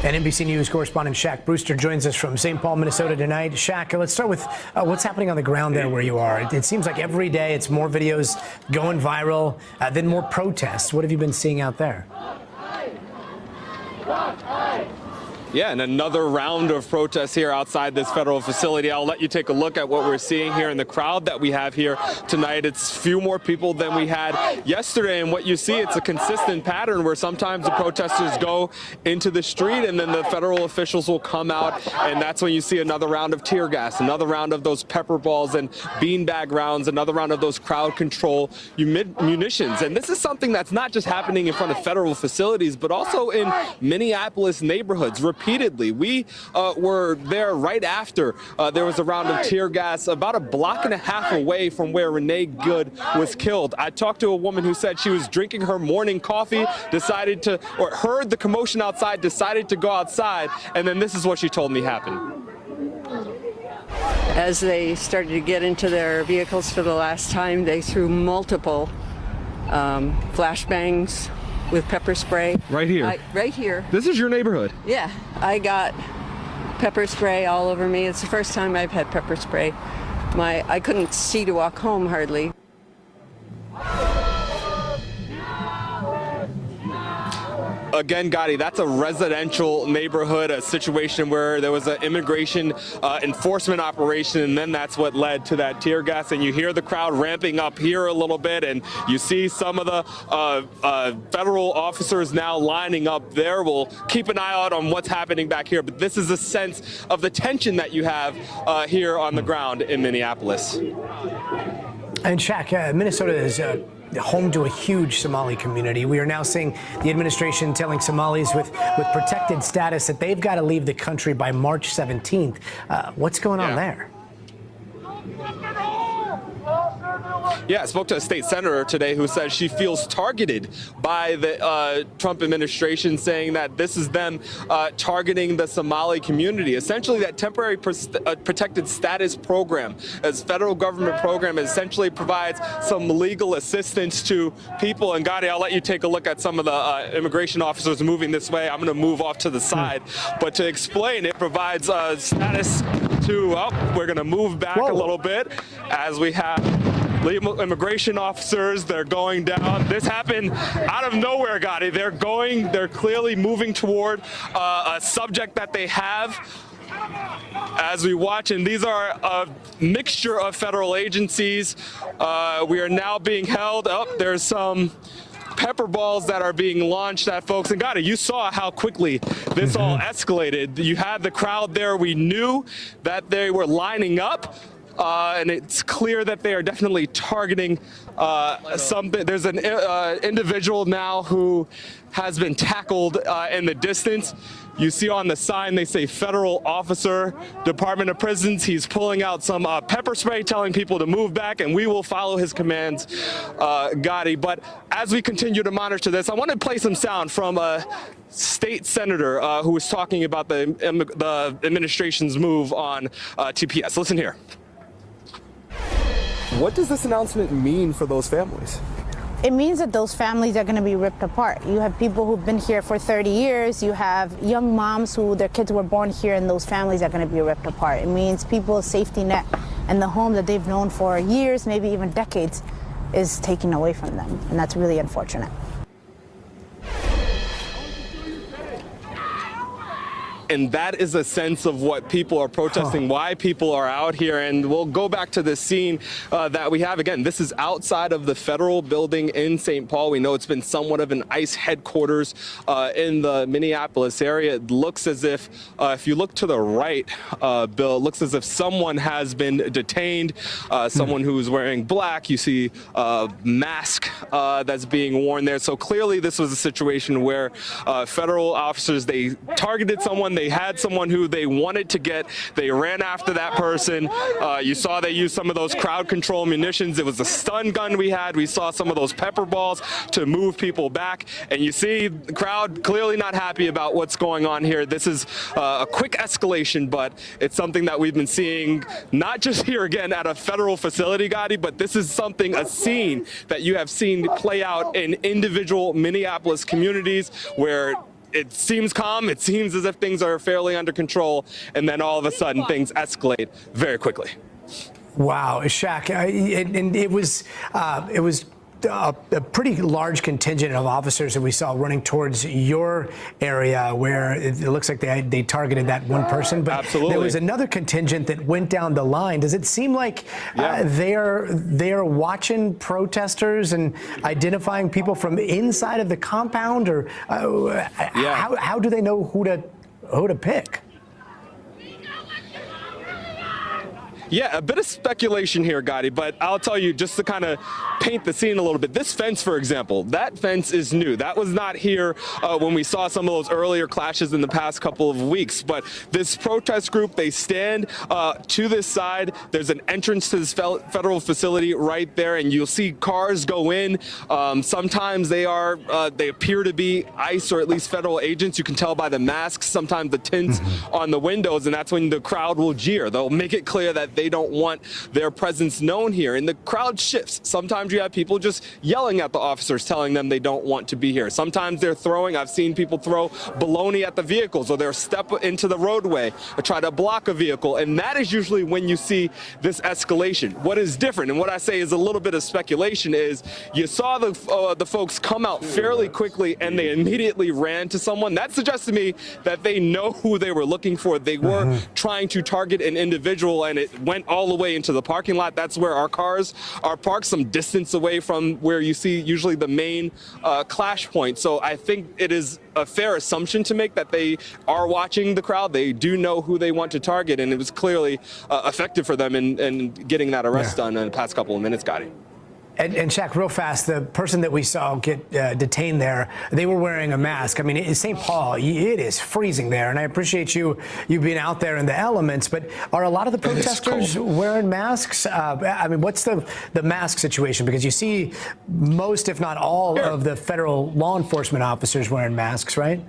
And NBC News correspondent Shaq Brewster joins us from St. Paul, Minnesota tonight. Shaq, let's start with what's happening on the ground there where you are. It seems like every day it's more videos going viral, then more protests. What have you been seeing out there? Yeah, and another round of protests here outside this federal facility. I'll let you take a look at what we're seeing here in the crowd that we have here tonight. It's few more people than we had yesterday, and what you see, it's a consistent pattern where sometimes the protesters go into the street and then the federal officials will come out, and that's when you see another round of tear gas, another round of those pepper balls and beanbag rounds, another round of those crowd control munitions. And this is something that's not just happening in front of federal facilities, but also in Minneapolis neighborhoods. Repeatedly. We were there right after there was a round of tear gas about a block and a half away from where Renee Good was killed. I talked to a woman who said she was drinking her morning coffee, heard the commotion outside, decided to go outside, and then this is what she told me happened. As they started to get into their vehicles for the last time, they threw multiple flashbangs with pepper spray. Right here? Right here. This is your neighborhood? Yeah. I got pepper spray all over me. It's the first time I've had pepper spray. I couldn't see to walk home hardly. Again, Gotti, that's a residential neighborhood, a situation where there was an immigration enforcement operation, and then that's what led to that tear gas. And you hear the crowd ramping up here a little bit, and you see some of the federal officers now lining up there. We'll keep an eye out on what's happening back here, but this is a sense of the tension that you have here on the ground in Minneapolis. And Shaq, Minnesota is home to a huge Somali community. We are now seeing the administration telling Somalis with protected status that they've got to leave the country by March 17th. What's going on there? Yeah, I spoke to a state senator today who said she feels targeted by the Trump administration, saying that this is them targeting the Somali community. Essentially, that temporary protected status program, as federal government program, essentially provides some legal assistance to people. And Gotti, I'll let you take a look at some of the immigration officers moving this way. I'm going to move off to the side. But to explain, it provides status to, we're going to move back a little bit as we have immigration officers. They're going down. This happened out of nowhere, Gotti. They're clearly moving toward a subject that they have as we watch, and these are a mixture of federal agencies. We are now being held up. There's some pepper balls that are being launched at folks. And Gotti, you saw how quickly this all escalated. You had the crowd there. We knew that they were lining up. And it's clear that they are definitely targeting something. There's an individual now who has been tackled in the distance. You see on the sign, they say federal officer, Department of Prisons. He's pulling out some pepper spray, telling people to move back, and we will follow his commands, Gotti. But as we continue to monitor this, I want to play some sound from a state senator who was talking about the administration's move on TPS. Listen here. What does this announcement mean for those families? It means that those families are going to be ripped apart. You have people who've been here for 30 years. You have young moms who their kids were born here, and those families are going to be ripped apart. It means people's safety net and the home that they've known for years, maybe even decades, is taken away from them. And that's really unfortunate. And that is a sense of what people are protesting, why people are out here. And we'll go back to the scene that we have. Again, this is outside of the federal building in St. Paul. We know it's been somewhat of an ICE headquarters in the Minneapolis area. It looks as if you look to the right, Bill, it looks as if someone has been detained, someone who's wearing black. You see a mask that's being worn there. So clearly this was a situation where federal officers, they targeted someone. They had someone who they wanted to get. They ran after that person. You saw they used some of those crowd control munitions. It was a stun gun we had. We saw some of those pepper balls to move people back. And you see the crowd clearly not happy about what's going on here. This is a quick escalation, but it's something that we've been seeing not just here again at a federal facility, Gotti, but this is something, a scene that you have seen play out in individual Minneapolis communities where it seems calm. It seems as if things are fairly under control. And then all of a sudden, things escalate very quickly. Wow, Shaq, and it was a pretty large contingent of officers that we saw running towards your area, where it looks like they targeted that one person. But Absolutely. There was another contingent that went down the line. Does it seem like they are watching protesters and identifying people from inside of the compound, or how do they know who to pick? Yeah, a bit of speculation here, Gotti, but I'll tell you, just to kind of paint the scene a little bit, this fence, for example, that fence is new. That was not here when we saw some of those earlier clashes in the past couple of weeks. But this protest group, they stand to this side. There's an entrance to this federal facility right there, and you'll see cars go in. Sometimes they appear to be ICE or at least federal agents. You can tell by the masks, sometimes the tints on the windows, and that's when the crowd will jeer. They'll make it clear that they don't want their presence known here. And the crowd shifts. Sometimes you have people just yelling at the officers, telling them they don't want to be here. Sometimes they're throwing, I've seen people throw baloney at the vehicles, or they'll step into the roadway or try to block a vehicle. And that is usually when you see this escalation. What is different, and what I say is a little bit of speculation, is you saw the folks come out fairly quickly and they immediately ran to someone. That suggests to me that they know who they were looking for. They were trying to target an individual, and it went all the way into the parking lot. That's where our cars are parked, some distance away from where you see usually the main clash point. So I think it is a fair assumption to make that they are watching the crowd. They do know who they want to target, and it was clearly effective for them in getting that arrest done in the past couple of minutes, Gotti. And Shaq, real fast, the person that we saw get detained there, they were wearing a mask. I mean, in St. Paul, it is freezing there, and I appreciate you being out there in the elements, but are a lot of the protesters wearing masks? I mean, what's the mask situation? Because you see most, if not all, of the federal law enforcement officers wearing masks, right?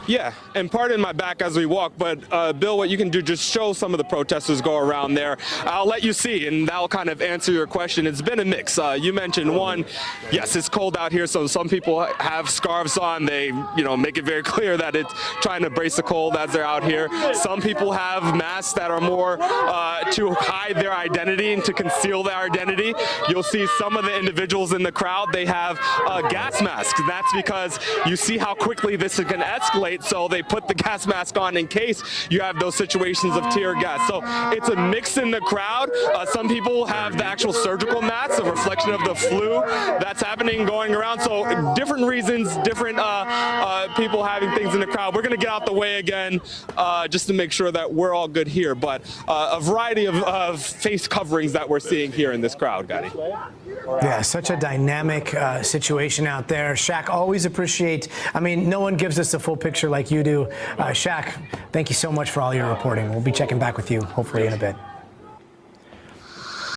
Yeah, and pardon my back as we walk, but Bill, what you can do, just show some of the protesters go around there. I'll let you see, and that'll kind of answer your question. It's been a mix. You mentioned one, yes, it's cold out here, so some people have scarves on. They, make it very clear that it's trying to brace the cold as they're out here. Some people have masks that are more to hide their identity and to conceal their identity. You'll see some of the individuals in the crowd, they have gas masks. And that's because you see how quickly this is going to escalate. So they put the gas mask on in case you have those situations of tear gas. So it's a mix in the crowd. Some people have the actual surgical masks, a reflection of the flu that's happening going around. So different reasons, different people having things in the crowd. We're going to get out the way again just to make sure that we're all good here. But a variety of face coverings that we're seeing here in this crowd, Gotti. Yeah, such a dynamic situation out there. Shaq, always appreciate, no one gives us the full picture like you do. Shaq, thank you so much for all your reporting. We'll be checking back with you hopefully in a bit.